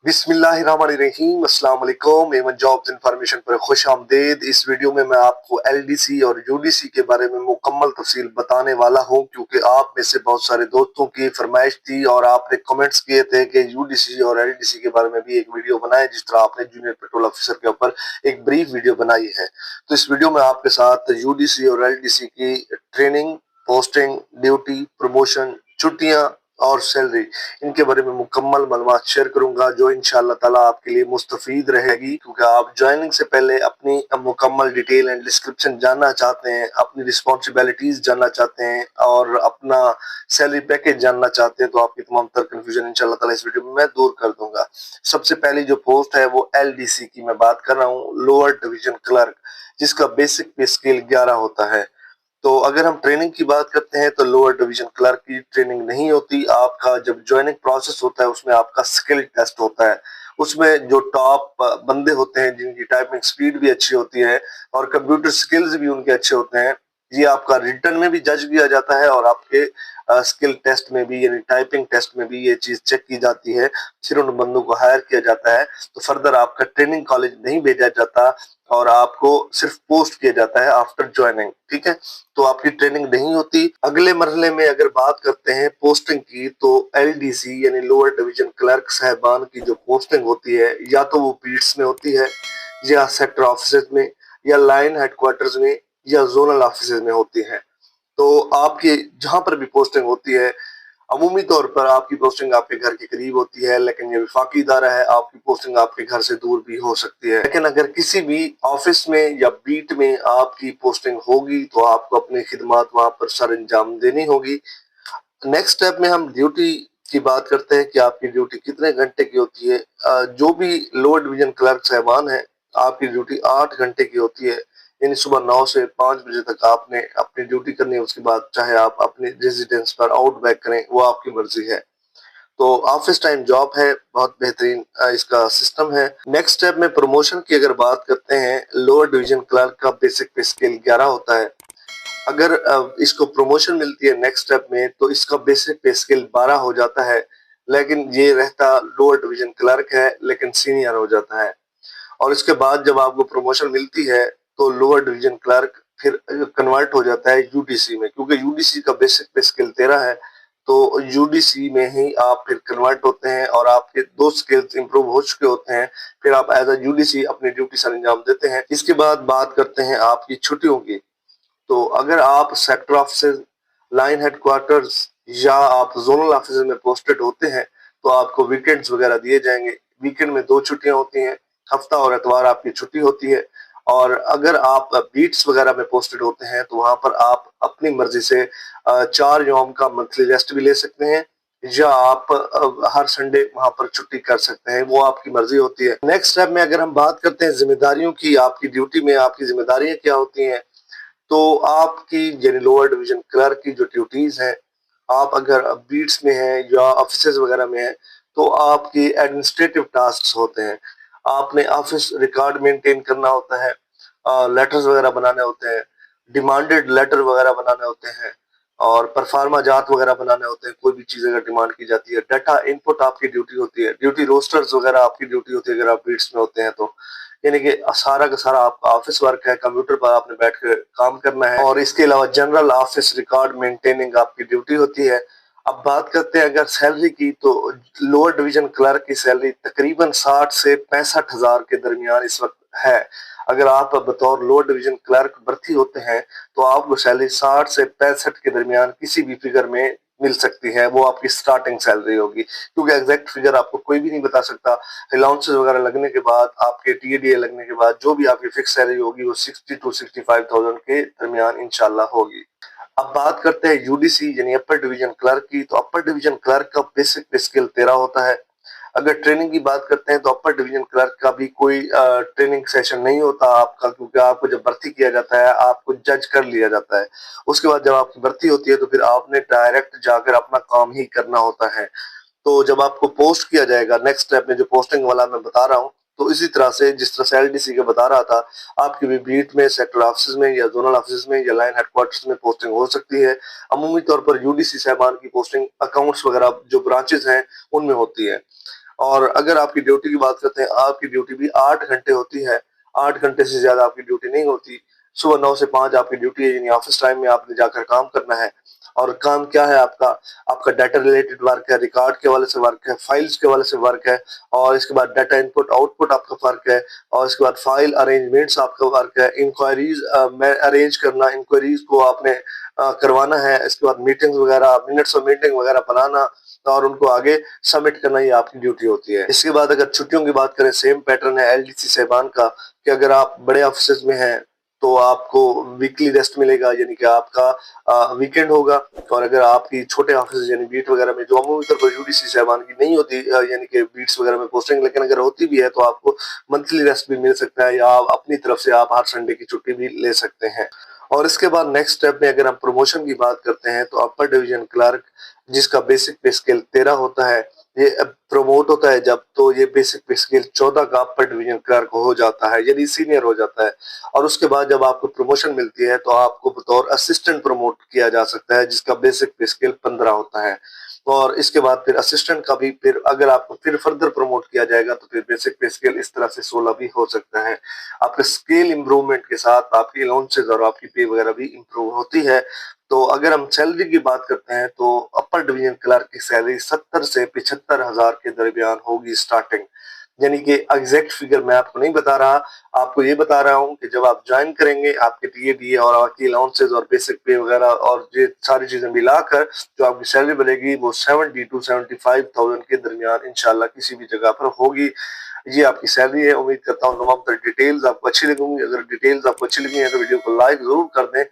बिस्मिल्लाहिर्रहमानिर्रहीम, अस्सलाम वालेकुम। एमन जॉब्स इंफॉर्मेशन पर खुश आमदेद। इस वीडियो में मैं आपको एलडीसी और यूडीसी के बारे में मुकम्मल तफसील बताने वाला हूं, क्योंकि आप में से बहुत सारे दोस्तों की फरमाइश थी और आपने कमेंट्स किए थे कि यूडीसी और एलडीसी के बारे में भी एक वीडियो बनाए, जिस तरह आपने जूनियर पेट्रोल ऑफिसर के ऊपर एक ब्रीफ वीडियो बनाई है। तो इस वीडियो में आपके साथ यूडीसी और एलडीसी की ट्रेनिंग, पोस्टिंग, ड्यूटी, प्रमोशन, छुट्टियां और सैलरी, इनके बारे में मुकम्मल मालूमात शेयर करूंगा, जो इंशाअल्लाह ताला आपके लिए मुस्तफीद रहेगी। क्योंकि आप ज्वाइनिंग से पहले अपनी मुकम्मल डिटेल एंड डिस्क्रिप्शन जानना चाहते हैं, अपनी रिस्पॉन्सिबिलिटीज जानना चाहते हैं और अपना सैलरी पैकेज जानना चाहते हैं, तो आपकी तमाम तर कन्फ्यूजन इंशाअल्लाह ताला इस वीडियो में मैं दूर कर दूंगा। सबसे पहली जो पोस्ट है वो एलडीसी की मैं बात कर रहा हूँ, लोअर डिवीजन क्लर्क, जिसका बेसिक पे स्केल 11 होता है। तो अगर हम ट्रेनिंग की बात करते हैं तो लोअर डिवीजन क्लर्क की ट्रेनिंग नहीं होती। आपका जब ज्वाइनिंग प्रोसेस होता है उसमें आपका स्किल टेस्ट होता है। उसमें जो टॉप बंदे होते हैं, जिनकी टाइपिंग स्पीड भी अच्छी होती है और कंप्यूटर स्किल्स भी उनके अच्छे होते हैं, ये आपका रिटर्न में भी जज किया जाता है और आपके स्किल टेस्ट में भी, यानी टाइपिंग टेस्ट में भी ये चीज चेक की जाती है। फिर उन बंदों को हायर किया जाता है। तो फर्दर आपका ट्रेनिंग कॉलेज नहीं भेजा जाता और आपको सिर्फ पोस्ट किया जाता है आफ्टर ज्वाइनिंग। ठीक है, तो आपकी ट्रेनिंग नहीं होती। अगले मरहले में अगर बात करते हैं पोस्टिंग की, तो एलडीसी यानी लोअर डिवीजन क्लर्क साहबान की जो पोस्टिंग होती है, या तो वो बीट्स में होती है, या सेक्टर ऑफिस में, या लाइन हेडक्वार्टर्स में, या जोनल ऑफिस में होती है। तो आपकी जहां पर भी पोस्टिंग होती है, अमूमी तौर पर आपकी पोस्टिंग आपके घर के करीब होती है, लेकिन ये विफाकी इदारा है, आपकी पोस्टिंग आपके घर से दूर भी हो सकती है। लेकिन अगर किसी भी ऑफिस में या बीट में आपकी पोस्टिंग होगी तो आपको अपनी खिदमत वहां पर सर अंजाम देनी होगी। नेक्स्ट स्टेप में हम ड्यूटी की बात करते हैं कि आपकी ड्यूटी कितने घंटे की होती है। जो भी लोअर डिवीजन क्लर्क साहबान है, आपकी ड्यूटी 8 घंटे की होती है, यानी सुबह 9 से 5 बजे तक आपने अपनी ड्यूटी करनी है। उसके बाद चाहे आप अपनी रेजिडेंस पर आउट बैक करें, वो आपकी मर्जी है। तो ऑफिस टाइम जॉब है, बहुत बेहतरीन इसका सिस्टम है। नेक्स्ट स्टेप में प्रमोशन की अगर बात करते हैं, लोअर डिवीजन क्लर्क का बेसिक पे स्केल 11 होता है। अगर इसको प्रमोशन मिलती है नेक्स्ट स्टेप में, तो इसका बेसिक पे स्केल 12 हो जाता है, लेकिन ये रहता लोअर डिवीजन क्लर्क है, लेकिन सीनियर हो जाता है। और इसके बाद जब आपको प्रमोशन मिलती है तो लोअर डिवीजन क्लर्क फिर कन्वर्ट हो जाता है यूडीसी में, क्योंकि यूडीसी का बेसिक पे स्किल 13 है। तो यूडीसी में ही आप फिर कन्वर्ट होते हैं और आपके 2 स्किल्स इंप्रूव हो चुके होते हैं। फिर आप एज अ यूडीसी अपनी ड्यूटी सर अंजाम देते हैं। इसके बाद बात करते हैं आपकी छुट्टियों की। तो अगर आप सेक्टर ऑफिस, लाइन हेडक्वार्टर्स या आप जोनल ऑफिस में पोस्टेड होते हैं, तो आपको वीकेंड्स वगैरह दिए जाएंगे। वीकेंड में 2 छुट्टियां होती हैं, हफ्ता और इतवार आपकी छुट्टी होती है। और अगर आप बीट्स वगैरह में पोस्टेड होते हैं तो वहां पर आप अपनी मर्जी से 4 यौम का मंथली रेस्ट भी ले सकते हैं, या आप हर संडे वहां पर छुट्टी कर सकते हैं, वो आपकी मर्जी होती है। नेक्स्ट स्टेप में अगर हम बात करते हैं जिम्मेदारियों की, आपकी ड्यूटी में आपकी जिम्मेदारियां क्या होती हैं, तो आपकी यानी लोअर डिवीजन क्लर्क की जो ड्यूटीज हैं, आप अगर बीट्स में हैं या ऑफिसेज वगैरह में हैं, तो आपकी एडमिनिस्ट्रेटिव टास्क होते हैं। आपने ऑफिस रिकॉर्ड मेंटेन करना होता है, लेटर्स वगैरह बनाने होते हैं, डिमांडेड लेटर वगैरह बनाने होते हैं, और परफार्मा जात वगैरह बनाने होते हैं। कोई भी चीज अगर डिमांड की जाती है, डाटा इनपुट आपकी ड्यूटी होती है, ड्यूटी रोस्टर्स वगैरह आपकी ड्यूटी होती है अगर आप बीट्स में होते हैं तो। यानी कि सारा का सारा आपका ऑफिस वर्क है, कंप्यूटर पर आपने बैठ कर काम करना है। और इसके अलावा जनरल ऑफिस रिकॉर्ड मेंटेनिंग आपकी ड्यूटी होती है। अब बात करते हैं अगर सैलरी की, तो लोअर डिवीजन क्लर्क की सैलरी तकरीबन 60 से 65 हजार के दरमियान इस वक्त है। अगर आप बतौर लोअर डिवीजन क्लर्क भर्ती होते हैं तो आपको सैलरी 60 से 65 के दरमियान किसी भी फिगर में मिल सकती है, वो आपकी स्टार्टिंग सैलरी होगी, क्योंकि एग्जैक्ट फिगर आपको कोई भी नहीं बता सकता। अलाउंसेस वगैरह लगने के बाद, आपके टीएडीए लगने के बाद जो भी आपकी फिक्स सैलरी होगी वो 60 टू 65,000 के दरमियान इंशाल्लाह होगी। अब बात करते हैं यूडीसी यानी अपर डिवीजन क्लर्क की। तो अपर डिवीजन क्लर्क का बेसिक पे स्केल 13 होता है। अगर ट्रेनिंग की बात करते हैं तो अपर डिवीजन क्लर्क का भी कोई ट्रेनिंग सेशन नहीं होता आपका, क्योंकि आपको जब भर्ती किया जाता है आपको जज कर लिया जाता है। उसके बाद जब आपकी भर्ती होती है तो फिर आपने डायरेक्ट जाकर अपना काम ही करना होता है। तो जब आपको पोस्ट किया जाएगा नेक्स्ट स्टेप में, जो पोस्टिंग वाला मैं बता रहा हूँ, तो इसी तरह से जिस तरह से एलडीसी का बता रहा था, आपकी भी बीट में, सेक्टर ऑफिस में, या जोनल ऑफिस में, या लाइन हेडक्वार्टर्स में पोस्टिंग हो सकती है। अमूमी तौर पर यूडीसी साहबान की पोस्टिंग अकाउंट्स वगैरह जो ब्रांचेस हैं उनमें होती है। اور اگر آپ کی ڈیوٹی کی بات کرتے ہیں، آپ کی ڈیوٹی بھی 8 گھنٹے ہوتی ہے، 8 گھنٹے سے زیادہ آپ کی ڈیوٹی نہیں ہوتی۔ صبح 9 سے 5 آپ کی ڈیوٹی ہے، یعنی آفس ٹائم میں آپ نے جا کر کام کرنا ہے۔ اور کام کیا ہے آپ کا ڈیٹا ریلیٹڈ ورک ہے، ریکارڈ کے حوالے سے ورک ہے، فائلز کے حوالے سے ورک ہے، اور اس کے بعد ڈیٹا انپٹ آؤٹ پٹ آپ کا ورک ہے، اور اس کے بعد فائل ارینجمنٹس آپ کا ورک ہے، انکوائریز میں ارینج کرنا، انکوائریز کو آپ نے کروانا ہے، اس کے بعد میٹنگز وغیرہ، منٹس اور میٹنگ وغیرہ بنانا اور ان کو آگے سبمٹ کرنا، یہ آپ کی ڈیوٹی ہوتی ہے۔ اس کے بعد اگر چھٹیوں کی بات کریں، سیم پیٹرن ہے LDC صاحبان کا، کہ اگر آپ بڑے آفسز میں ہیں تو آپ کو ویکلی ریسٹ ملے گا، یعنی کہ آپ کا ویکنڈ ہوگا، اور اگر آپ کی چھوٹے آفسز یعنی بیٹ وغیرہ میں جو عمومی طور پر UDC صاحبان کی نہیں ہوتی، یعنی کہ بیٹس وغیرہ میں پوسٹنگ، لیکن اگر ہوتی بھی ہے تو آپ کو منتھلی ریسٹ بھی مل سکتا ہے، یا آپ اپنی طرف سے آپ ہر سنڈے کی چھٹی بھی لے سکتے ہیں۔ اور اس کے بعد نیکسٹ سٹیپ میں اگر ہم پروموشن کی بات کرتے ہیں تو اپر ڈویژن کلرک، جس کا بیسک پے اسکیل 13 ہوتا ہے، یہ پروموٹ ہوتا ہے جب تو یہ بیسک پے اسکیل 14 کا اپر ڈویژن کلرک ہو جاتا ہے، یعنی سینئر ہو جاتا ہے۔ اور اس کے بعد جب آپ کو پروموشن ملتی ہے تو آپ کو بطور اسسٹنٹ پروموٹ کیا جا سکتا ہے، جس کا بیسک پے اسکیل 15 ہوتا ہے۔ اور اس کے بعد پھر اسسٹنٹ کا بھی پھر اگر آپ کو پھر فردر پروموٹ کیا جائے گا تو پھر بیسک پے اسکیل اس طرح سے 16 بھی ہو سکتا ہے۔ آپ کے اسکیل امپروومنٹ کے ساتھ آپ کی الاؤنسز اور آپ کی پے وغیرہ بھی امپروو ہوتی ہے۔ تو اگر ہم سیلری کی بات کرتے ہیں تو اپر ڈویژن کلرک کی سیلری 70 سے 75,000 کے درمیان ہوگی سٹارٹنگ، یعنی کہ ایگزیکٹ فگر میں آپ کو نہیں بتا رہا، آپ کو یہ بتا رہا ہوں کہ جب آپ جوائن کریں گے آپ کے DA اور آپ کی الاؤنسز اور بیسک پے وغیرہ اور یہ ساری چیزیں ملا کر جو آپ کی سیلری بنے گی وہ 70 to 75,000 کے درمیان انشاءاللہ کسی بھی جگہ پر ہوگی۔ یہ آپ کی سیلری ہے۔ امید کرتا ہوں تمام تر ڈیٹیلز آپ کو اچھی لگیں گی۔ اگر ڈیٹیلز آپ کو اچھی لگی ہیں تو ویڈیو کو لائک ضرور کر دیں۔